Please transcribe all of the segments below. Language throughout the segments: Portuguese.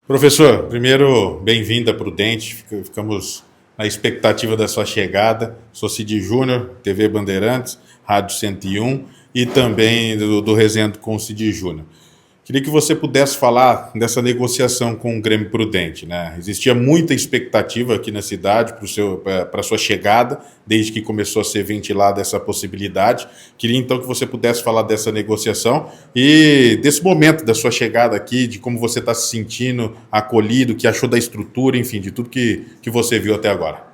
Professor, primeiro, bem-vindo a Prudente. Ficamos na expectativa da sua chegada. Sou Cid Júnior, TV Bandeirantes, Rádio 101 e também do Resenha com o Cid Júnior. Queria que você pudesse falar dessa negociação com o Grêmio Prudente, né? Existia muita expectativa aqui na cidade para a sua chegada, desde que começou a ser ventilada essa possibilidade. Queria então que você pudesse falar dessa negociação e desse momento da sua chegada aqui, de como você está se sentindo acolhido, o que achou da estrutura, enfim, de tudo que você viu até agora.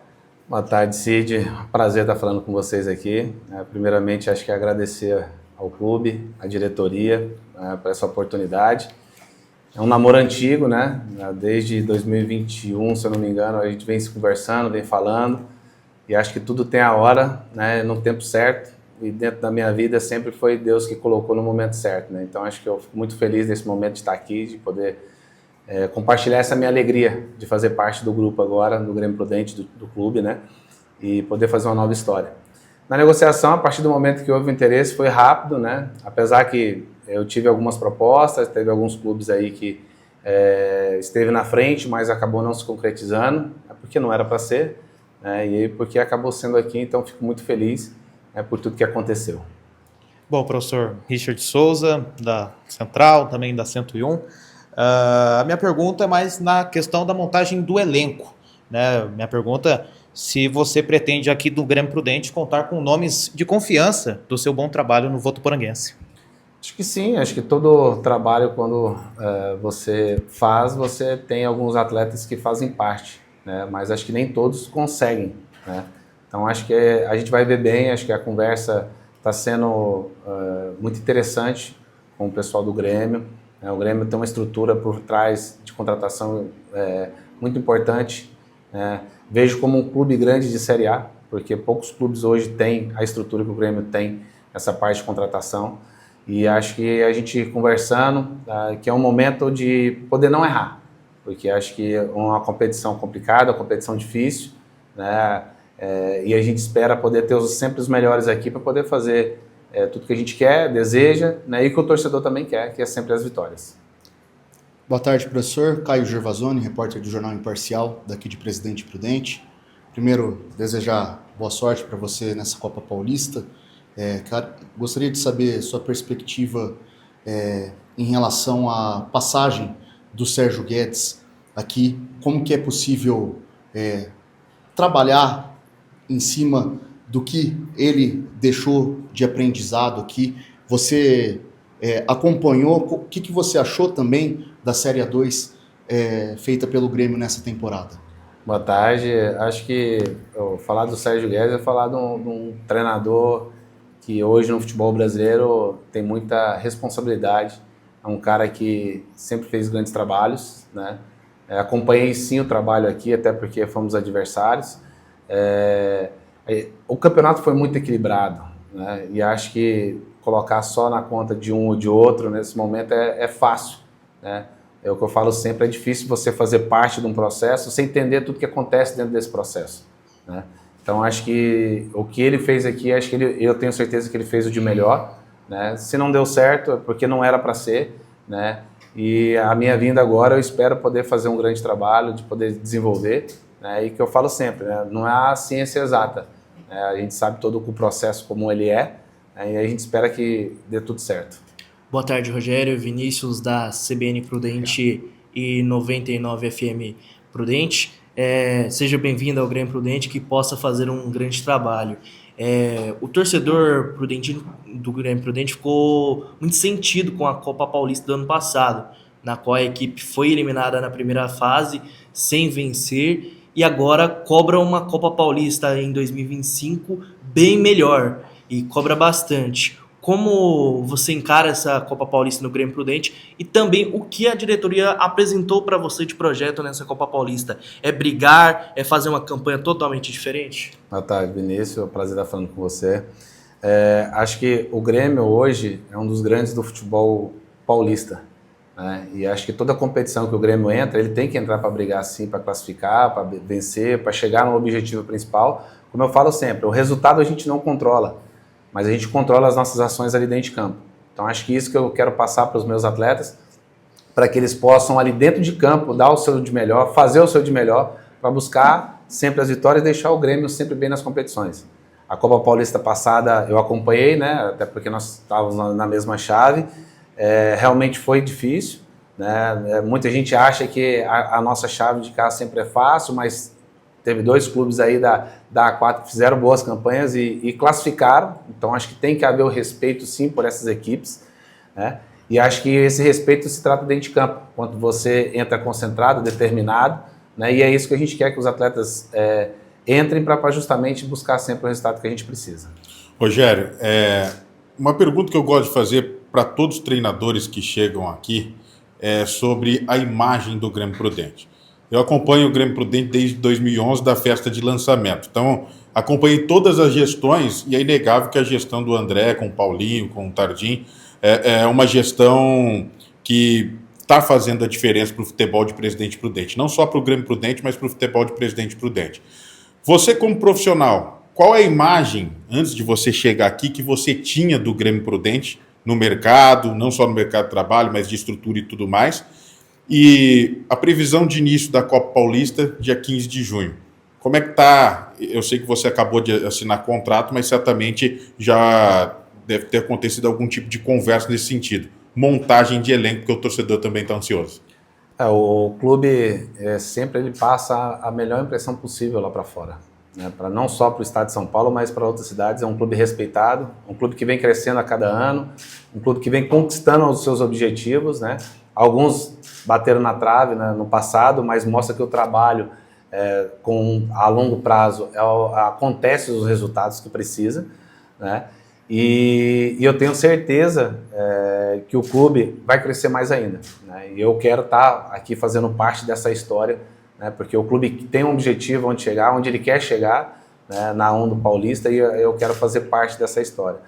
Boa tarde, Cid. Prazer estar falando com vocês aqui. Primeiramente, acho que agradecer ao clube, à diretoria, por essa oportunidade. É um namoro antigo, né? Desde 2021, se eu não me engano, a gente vem se conversando, vem falando, e acho que tudo tem a hora, né? No tempo certo, e dentro da minha vida sempre foi Deus que colocou no momento certo, né? Então acho que eu fico muito feliz nesse momento de estar aqui, de poder compartilhar essa minha alegria de fazer parte do grupo agora, do Grêmio Prudente, do clube, né? E poder fazer uma nova história. Na negociação, a partir do momento que houve o interesse, foi rápido, né? Apesar que eu tive algumas propostas, teve alguns clubes aí que esteve na frente, mas acabou não se concretizando, porque não era para ser, né? E aí porque acabou sendo aqui, então fico muito feliz, né, por tudo que aconteceu. Bom, professor Richard Souza, da Central, também da 101. A minha pergunta é mais na questão da montagem do elenco, né? Minha pergunta se você pretende aqui do Grêmio Prudente contar com nomes de confiança do seu bom trabalho no Votuporanguense. Acho que sim, acho que todo trabalho, quando você faz, você tem alguns atletas que fazem parte, né? Mas acho que nem todos conseguem, né? Então acho que a gente vai ver bem, acho que a conversa está sendo muito interessante com o pessoal do Grêmio. O Grêmio tem uma estrutura por trás de contratação muito importante, né? Vejo como um clube grande de Série A, porque poucos clubes hoje têm a estrutura que o Grêmio tem, essa parte de contratação. E acho que a gente conversando, que é um momento de poder não errar, porque acho que é uma competição complicada, uma competição difícil, né? E a gente espera poder ter sempre os melhores aqui para poder fazer tudo que a gente quer, deseja, né? E que o torcedor também quer, que é sempre as vitórias. Boa tarde, professor. Caio Gervasoni, repórter do Jornal Imparcial, daqui de Presidente Prudente. Primeiro, desejar boa sorte para você nessa Copa Paulista. Gostaria de saber sua perspectiva em relação à passagem do Sérgio Guedes aqui. Como que é possível trabalhar em cima do que ele deixou de aprendizado aqui? Você acompanhou, o que você achou também da Série A2 feita pelo Grêmio nessa temporada? Boa tarde. Acho que falar do Sérgio Guedes é falar de um treinador que hoje no futebol brasileiro tem muita responsabilidade. É um cara que sempre fez grandes trabalhos, né? Acompanhei sim o trabalho aqui, até porque fomos adversários. O campeonato foi muito equilibrado, né? E acho que colocar só na conta de um ou de outro nesse momento é fácil, né? É o que eu falo sempre, é difícil você fazer parte de um processo sem entender tudo que acontece dentro desse processo, né? Então acho que o que ele fez aqui, acho que eu tenho certeza que ele fez o de melhor, né? Se não deu certo é porque não era para ser, né? E a minha vinda agora eu espero poder fazer um grande trabalho, de poder desenvolver, né? E que eu falo sempre, né? Não é a ciência exata, né? A gente sabe todo o processo como ele é, né? E a gente espera que dê tudo certo. Boa tarde, Rogério. Vinícius, da CBN Prudente e 99 FM Prudente. Seja bem-vindo ao Grêmio Prudente, que possa fazer um grande trabalho. O torcedor prudentino do Grêmio Prudente ficou muito sentido com a Copa Paulista do ano passado, na qual a equipe foi eliminada na primeira fase, sem vencer, e agora cobra uma Copa Paulista em 2025 bem melhor, e cobra bastante. Como você encara essa Copa Paulista no Grêmio Prudente e também o que a diretoria apresentou para você de projeto nessa Copa Paulista? É brigar? É fazer uma campanha totalmente diferente? Boa tarde, Vinícius. É um prazer estar falando com você. Acho que o Grêmio hoje é um dos grandes do futebol paulista, né? E acho que toda competição que o Grêmio entra, ele tem que entrar para brigar sim, para classificar, para vencer, para chegar no objetivo principal. Como eu falo sempre, o resultado a gente não controla, mas a gente controla as nossas ações ali dentro de campo. Então acho que isso que eu quero passar para os meus atletas, para que eles possam ali dentro de campo dar o seu de melhor, fazer o seu de melhor, para buscar sempre as vitórias e deixar o Grêmio sempre bem nas competições. A Copa Paulista passada eu acompanhei, né, até porque nós estávamos na mesma chave, realmente foi difícil, né, muita gente acha que a nossa chave de cá sempre é fácil, mas teve 2 clubes aí da A4 que fizeram boas campanhas e classificaram, então acho que tem que haver o respeito sim por essas equipes, né? E acho que esse respeito se trata dentro de campo, quando você entra concentrado, determinado, né? E é isso que a gente quer que os atletas entrem para justamente buscar sempre o resultado que a gente precisa. Rogério, uma pergunta que eu gosto de fazer para todos os treinadores que chegam aqui é sobre a imagem do Grêmio Prudente. Eu acompanho o Grêmio Prudente desde 2011, da festa de lançamento. Então, acompanhei todas as gestões e é inegável que a gestão do André, com o Paulinho, com o Tardim, é uma gestão que está fazendo a diferença para o futebol de Presidente Prudente. Não só para o Grêmio Prudente, mas para o futebol de Presidente Prudente. Você, como profissional, qual é a imagem, antes de você chegar aqui, que você tinha do Grêmio Prudente no mercado, não só no mercado de trabalho, mas de estrutura e tudo mais? E a previsão de início da Copa Paulista, dia 15 de junho. Como é que está? Eu sei que você acabou de assinar contrato, mas certamente já deve ter acontecido algum tipo de conversa nesse sentido. Montagem de elenco, porque o torcedor também está ansioso. O clube sempre ele passa a melhor impressão possível lá para fora, né? Não só para o estado de São Paulo, mas para outras cidades. É um clube respeitado, um clube que vem crescendo a cada ano, um clube que vem conquistando os seus objetivos, né? Alguns bateram na trave, né, no passado, mas mostra que o trabalho a longo prazo acontece os resultados que precisa, né? E eu tenho certeza que o clube vai crescer mais ainda, né? E eu quero estar aqui fazendo parte dessa história, né? Porque o clube tem um objetivo onde chegar, onde ele quer chegar, né? Na A1 do Paulista, e eu quero fazer parte dessa história.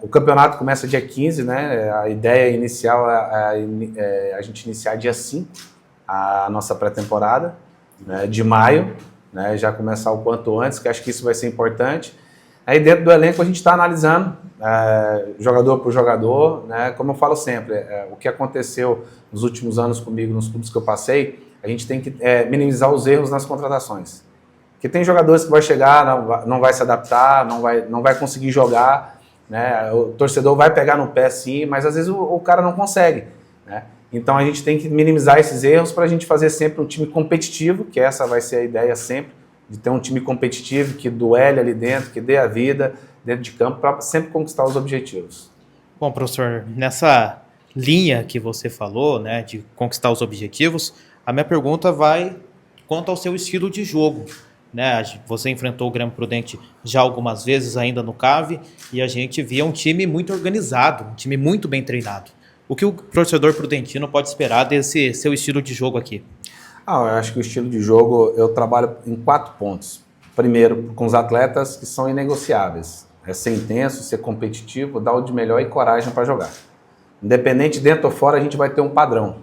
O campeonato começa dia 15, né? A ideia inicial é a gente iniciar dia 5, a nossa pré-temporada, né? De maio, né? Já começar o quanto antes, que acho que isso vai ser importante. Aí dentro do elenco a gente está analisando jogador por jogador, né? Como eu falo sempre, o que aconteceu nos últimos anos comigo, nos clubes que eu passei, a gente tem que minimizar os erros nas contratações. Porque tem jogadores que vai chegar, não vai se adaptar, não vai conseguir jogar, né? O torcedor vai pegar no pé sim, mas às vezes o cara não consegue, né? Então a gente tem que minimizar esses erros para a gente fazer sempre um time competitivo, que essa vai ser a ideia sempre, de ter um time competitivo, que duele ali dentro, que dê a vida dentro de campo para sempre conquistar os objetivos. Bom, professor, nessa linha que você falou, né, de conquistar os objetivos, a minha pergunta vai quanto ao seu estilo de jogo, né? Você enfrentou o Grêmio Prudente já algumas vezes ainda no CAV e a gente via um time muito organizado, um time muito bem treinado. O que o torcedor prudentino pode esperar desse seu estilo de jogo aqui? Eu acho que o estilo de jogo, eu trabalho em 4 pontos. Primeiro, com os atletas que são inegociáveis. É ser intenso, ser competitivo, dar o de melhor e coragem para jogar. Independente dentro ou fora, a gente vai ter um padrão,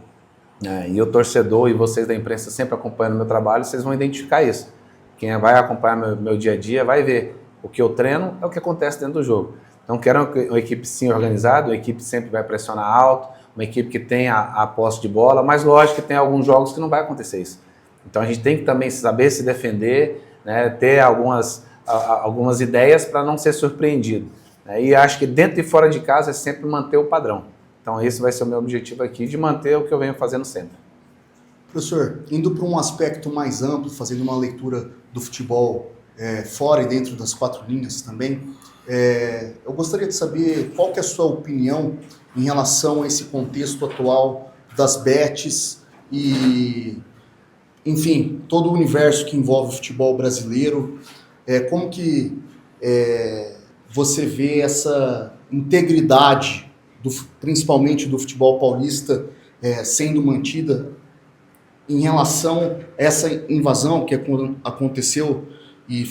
né? E o torcedor e vocês da imprensa sempre acompanhando o meu trabalho, vocês vão identificar isso. Quem vai acompanhar meu dia a dia vai ver o que eu treino é o que acontece dentro do jogo. Então, quero uma equipe sim organizada, uma equipe sempre vai pressionar alto, uma equipe que tem a posse de bola, mas lógico que tem alguns jogos que não vai acontecer isso. Então a gente tem que também saber se defender, né, ter algumas ideias para não ser surpreendido, né, e acho que dentro e fora de casa é sempre manter o padrão. Então esse vai ser o meu objetivo aqui, de manter o que eu venho fazendo sempre. Professor, indo para um aspecto mais amplo, fazendo uma leitura do futebol fora e dentro das 4 linhas também, eu gostaria de saber qual que é a sua opinião em relação a esse contexto atual das bets e, enfim, todo o universo que envolve o futebol brasileiro. Como que você vê essa integridade, principalmente do futebol paulista, sendo mantida em relação a essa invasão que aconteceu e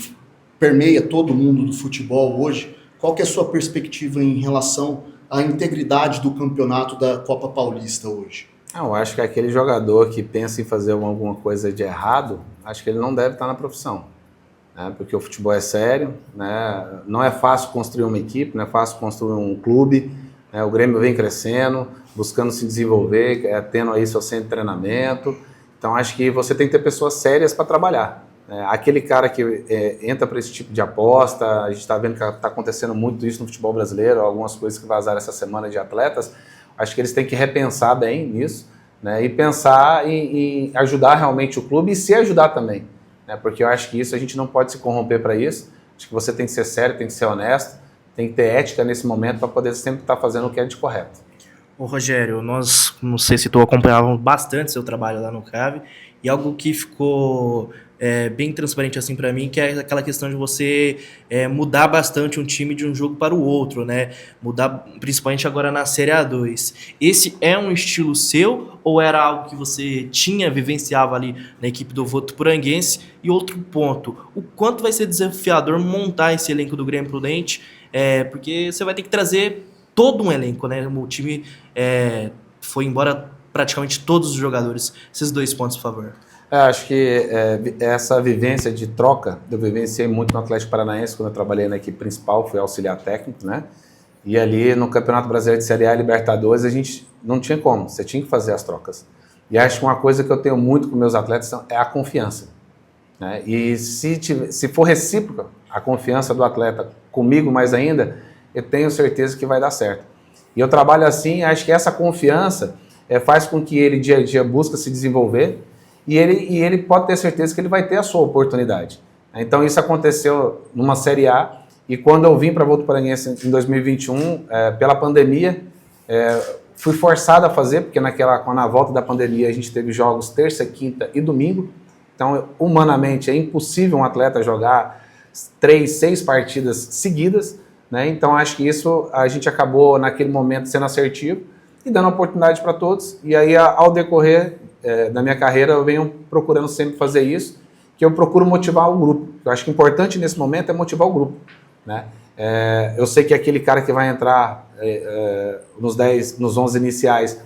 permeia todo mundo do futebol hoje? Qual que é a sua perspectiva em relação à integridade do campeonato da Copa Paulista hoje? Eu acho que aquele jogador que pensa em fazer alguma coisa de errado, acho que ele não deve estar na profissão, né? Porque o futebol é sério, né? Não é fácil construir uma equipe, não é fácil construir um clube, né? O Grêmio vem crescendo, buscando se desenvolver, tendo aí seu centro de treinamento. Então, acho que você tem que ter pessoas sérias para trabalhar. Aquele cara que entra para esse tipo de aposta, a gente está vendo que está acontecendo muito isso no futebol brasileiro, algumas coisas que vazaram essa semana de atletas, acho que eles têm que repensar bem nisso, né, e pensar em ajudar realmente o clube e se ajudar também, né, porque eu acho que isso a gente não pode se corromper para isso, acho que você tem que ser sério, tem que ser honesto, tem que ter ética nesse momento para poder sempre estar fazendo o que é de correto. Ô Rogério, nós, não sei se tu acompanhava bastante seu trabalho lá no CAV, e algo que ficou bem transparente assim para mim, que é aquela questão de você mudar bastante um time de um jogo para o outro, né? Mudar, principalmente agora na Série A2. Esse é um estilo seu ou era algo que você vivenciava ali na equipe do Votuporanguense? E outro ponto, o quanto vai ser desafiador montar esse elenco do Grêmio Prudente, porque você vai ter que trazer todo um elenco, né? O time foi embora praticamente todos os jogadores. Esses 2 pontos, por favor. Acho que essa vivência de troca, eu vivenciei muito no Atlético Paranaense, quando eu trabalhei na equipe principal, fui auxiliar técnico, né? E ali no Campeonato Brasileiro de Série A e Libertadores, a gente não tinha como, você tinha que fazer as trocas. E acho que uma coisa que eu tenho muito com meus atletas é a confiança, né? E se for recíproca a confiança do atleta comigo mais ainda, eu tenho certeza que vai dar certo. E eu trabalho assim, acho que essa confiança faz com que ele dia a dia busque se desenvolver, e ele pode ter certeza que ele vai ter a sua oportunidade. Então isso aconteceu numa Série A, e quando eu vim para Votuporanguense em 2021, pela pandemia, fui forçado a fazer, porque na volta da pandemia a gente teve jogos terça, quinta e domingo, então humanamente é impossível um atleta jogar 3, 6 partidas seguidas, né? Então acho que isso a gente acabou naquele momento sendo assertivo e dando oportunidade para todos, e aí ao decorrer da minha carreira eu venho procurando sempre fazer isso, que eu procuro motivar o grupo. Eu acho que o importante nesse momento é motivar o grupo, né? Eu sei que aquele cara que vai entrar nos 11 iniciais,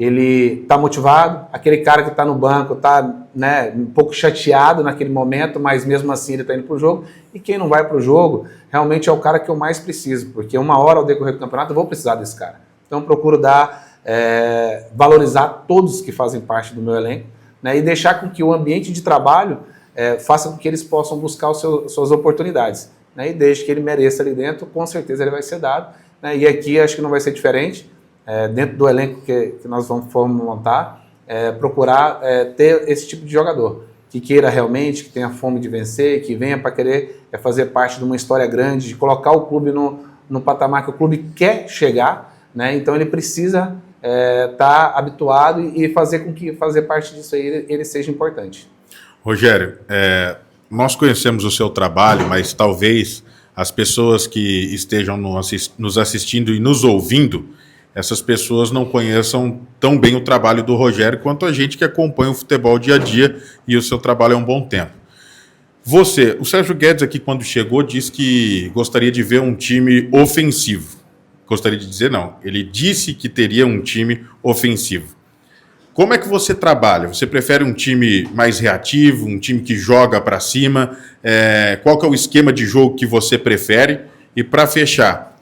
ele está motivado, aquele cara que está no banco está, né, um pouco chateado naquele momento, mas mesmo assim ele está indo para o jogo, e quem não vai para o jogo realmente é o cara que eu mais preciso, porque uma hora ao decorrer do campeonato eu vou precisar desse cara. Então eu procuro valorizar todos que fazem parte do meu elenco, né, e deixar com que o ambiente de trabalho faça com que eles possam buscar suas oportunidades, né, e desde que ele mereça ali dentro, com certeza ele vai ser dado, né, e aqui acho que não vai ser diferente, dentro do elenco que nós vamos montar, procurar ter esse tipo de jogador, que queira realmente, que tenha fome de vencer, que venha para querer fazer parte de uma história grande, de colocar o clube no patamar que o clube quer chegar, né, então ele precisa tá habituado e fazer com que fazer parte disso aí ele seja importante. Rogério, nós conhecemos o seu trabalho, mas talvez as pessoas que estejam nos assistindo e nos ouvindo, essas pessoas não conheçam tão bem o trabalho do Rogério quanto a gente que acompanha o futebol dia a dia, e o seu trabalho há um bom tempo. O Sérgio Guedes aqui quando chegou disse que gostaria de ver um time ofensivo. Gostaria de dizer não, ele disse que teria um time ofensivo. Como é que você trabalha? Você prefere um time mais reativo, um time que joga para cima? Qual que é o esquema de jogo que você prefere? E para fechar,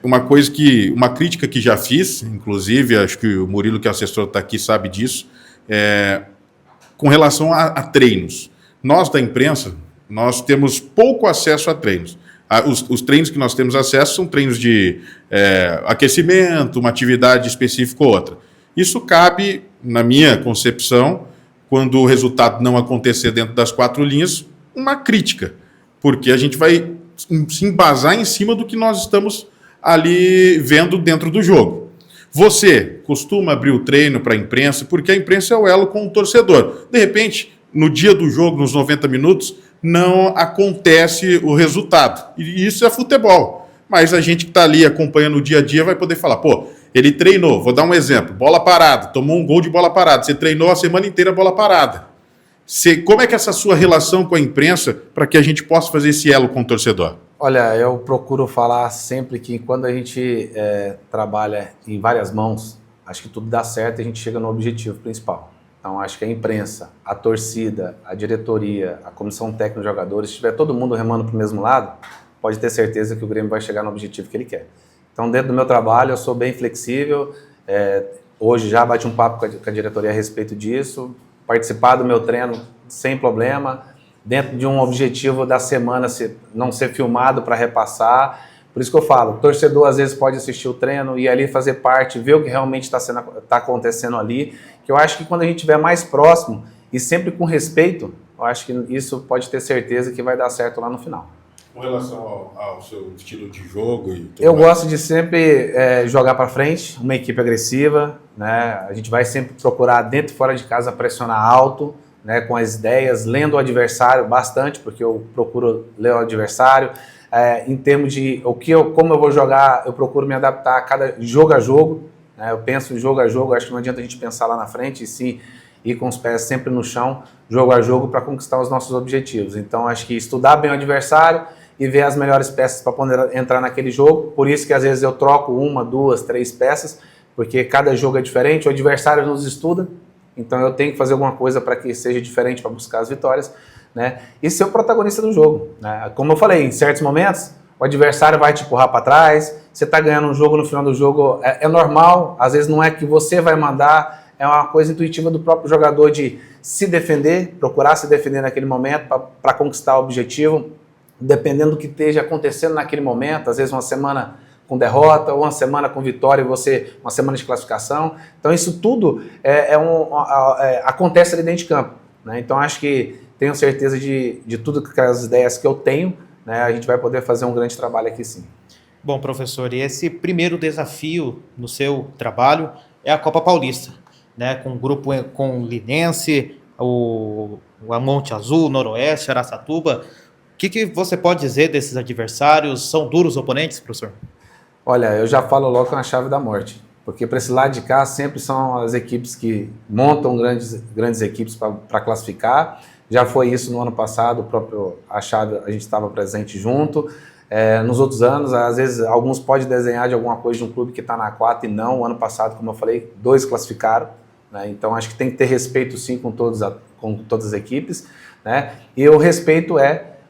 uma crítica que já fiz, inclusive, acho que o Murilo, que é assessor, está aqui, sabe disso, com relação a treinos. Nós da imprensa, nós temos pouco acesso a treinos. Os treinos que nós temos acesso são treinos de aquecimento, uma atividade específica ou outra. Isso cabe, na minha concepção, quando o resultado não acontecer dentro das 4 linhas, uma crítica, porque a gente vai se embasar em cima do que nós estamos ali vendo dentro do jogo. Você costuma abrir o treino para a imprensa, porque a imprensa é o elo com o torcedor. De repente, no dia do jogo, nos 90 minutos, não acontece o resultado. E isso é futebol. Mas a gente que está ali acompanhando o dia a dia vai poder falar, pô, ele treinou, vou dar um exemplo, bola parada, tomou um gol de bola parada, você treinou a semana inteira bola parada. Como é que é essa sua relação com a imprensa para que a gente possa fazer esse elo com o torcedor? Olha, eu procuro falar sempre que quando a gente trabalha em várias mãos, acho que tudo dá certo e a gente chega no objetivo principal. Então, acho que a imprensa, a torcida, a diretoria, a comissão técnica dos jogadores, se tiver todo mundo remando para o mesmo lado, pode ter certeza que o Grêmio vai chegar no objetivo que ele quer. Então, dentro do meu trabalho, eu sou bem flexível. Hoje já bati um papo com a diretoria a respeito disso, participar do meu treino sem problema, dentro de um objetivo da semana não ser filmado para repassar. Por isso que eu falo, o torcedor às vezes pode assistir o treino e ali fazer parte, ver o que realmente está acontecendo ali, que eu acho que quando a gente estiver mais próximo e sempre com respeito, eu acho que isso pode ter certeza que vai dar certo lá no final. Com relação ao seu estilo de jogo e tudo Eu mais. gosto de sempre jogar para frente, uma equipe agressiva, né? A gente vai sempre procurar dentro e fora de casa pressionar alto, né? Com as ideias, lendo o adversário bastante, porque eu procuro ler o adversário. Em termos de como eu vou jogar, eu procuro me adaptar a cada jogo a jogo, né? Eu penso jogo a jogo, acho que não adianta a gente pensar lá na frente, e sim ir com os pés sempre no chão, jogo a jogo, para conquistar os nossos objetivos. Então, acho que estudar bem o adversário e ver as melhores peças para poder entrar naquele jogo. Por isso que às vezes eu troco 1, 2, 3 peças, porque cada jogo é diferente, o adversário nos estuda, então eu tenho que fazer alguma coisa para que seja diferente para buscar as vitórias, né? E ser o protagonista do jogo, né? Como eu falei, em certos momentos o adversário vai te empurrar para trás, você está ganhando um jogo, no final do jogo é normal, às vezes não é que você vai mandar, é uma coisa intuitiva do próprio jogador de se defender, procurar se defender naquele momento para conquistar o objetivo, dependendo do que esteja acontecendo naquele momento, às vezes uma semana com derrota, ou uma semana com vitória e uma semana de classificação. Então isso tudo acontece ali dentro de campo, né? Então acho que tenho certeza de tudo que as ideias que eu tenho, né, a gente vai poder fazer um grande trabalho aqui sim. Bom, professor, e esse primeiro desafio no seu trabalho é a Copa Paulista, né? Com um grupo com Linense, o Monte Azul, Noroeste, Araçatuba. O que você pode dizer desses adversários? São duros oponentes, professor? Olha, eu já falo logo com a chave da morte, porque para esse lado de cá sempre são as equipes que montam grandes equipes para classificar. Já foi isso no ano passado, a chave a gente estava presente junto. Nos outros anos, às vezes, alguns podem desenhar de alguma coisa de um clube que está na 4 e não. O ano passado, como eu falei, 2 classificaram, né? Então acho que tem que ter respeito sim com todas as equipes, né? E o respeito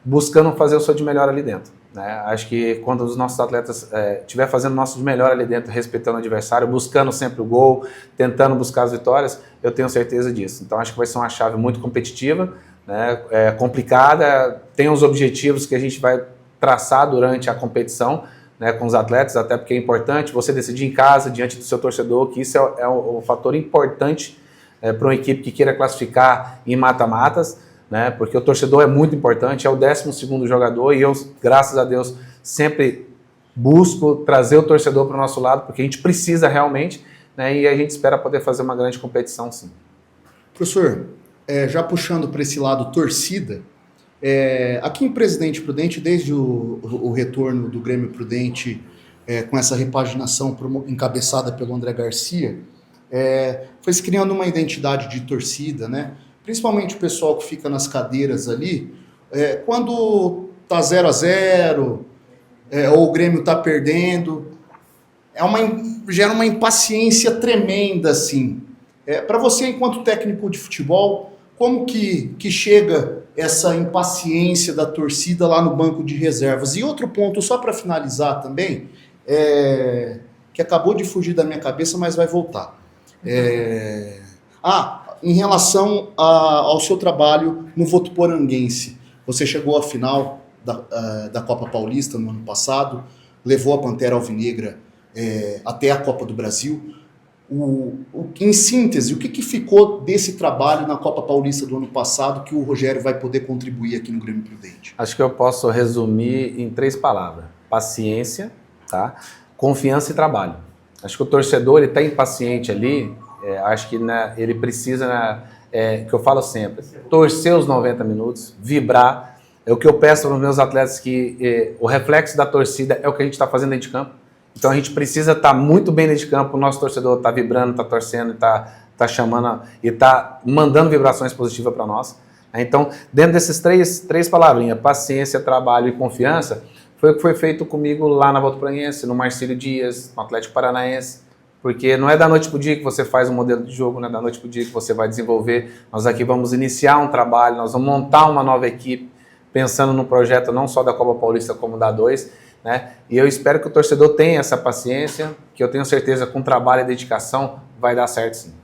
buscando fazer o seu de melhor ali dentro, né? Acho que quando os nossos atletas estiver fazendo o nosso de melhor ali dentro, respeitando o adversário, buscando sempre o gol, tentando buscar as vitórias, eu tenho certeza disso. Então acho que vai ser uma chave muito competitiva, né? Complicada, tem os objetivos que a gente vai traçar durante a competição, né, com os atletas, até porque é importante você decidir em casa, diante do seu torcedor, que isso é um fator importante para uma equipe que queira classificar em mata-matas, né, porque o torcedor é muito importante, é o 12º jogador e eu, graças a Deus, sempre busco trazer o torcedor para o nosso lado, porque a gente precisa realmente, né, e a gente espera poder fazer uma grande competição, sim. Professor, já puxando para esse lado torcida, aqui em Presidente Prudente, desde o retorno do Grêmio Prudente, com essa repaginação encabeçada pelo André Garcia, foi se criando uma identidade de torcida, né? Principalmente o pessoal que fica nas cadeiras ali, quando tá 0-0, ou o Grêmio tá perdendo, gera uma impaciência tremenda, assim. Para você, enquanto técnico de futebol, como que chega essa impaciência da torcida lá no banco de reservas? E outro ponto, só para finalizar também, que acabou de fugir da minha cabeça, mas vai voltar. Em relação ao seu trabalho no Votuporanguense, você chegou à final da Copa Paulista no ano passado, levou a Pantera Alvinegra até a Copa do Brasil. Em síntese, o que ficou desse trabalho na Copa Paulista do ano passado que o Rogério vai poder contribuir aqui no Grêmio Prudente? Acho que eu posso resumir em 3 palavras: paciência, tá? Confiança e trabalho. Acho que o torcedor está impaciente ali, acho que ele precisa, que eu falo sempre, torcer os 90 minutos, vibrar. É o que eu peço para os meus atletas, que o reflexo da torcida é o que a gente está fazendo dentro de campo. Então a gente precisa estar muito bem dentro de campo, o nosso torcedor está vibrando, está torcendo, está chamando e está mandando vibrações positivas para nós. Então, dentro desses três palavrinhas, paciência, trabalho e confiança, foi o que foi feito comigo lá na Votuporanguense, no Marcílio Dias, no Atlético Paranaense, porque não é da noite para o dia que você faz um modelo de jogo, não é da noite para o dia que você vai desenvolver. Nós aqui vamos iniciar um trabalho, nós vamos montar uma nova equipe, pensando no projeto não só da Copa Paulista como da 2, né? E eu espero que o torcedor tenha essa paciência, que eu tenho certeza que com trabalho e dedicação vai dar certo sim.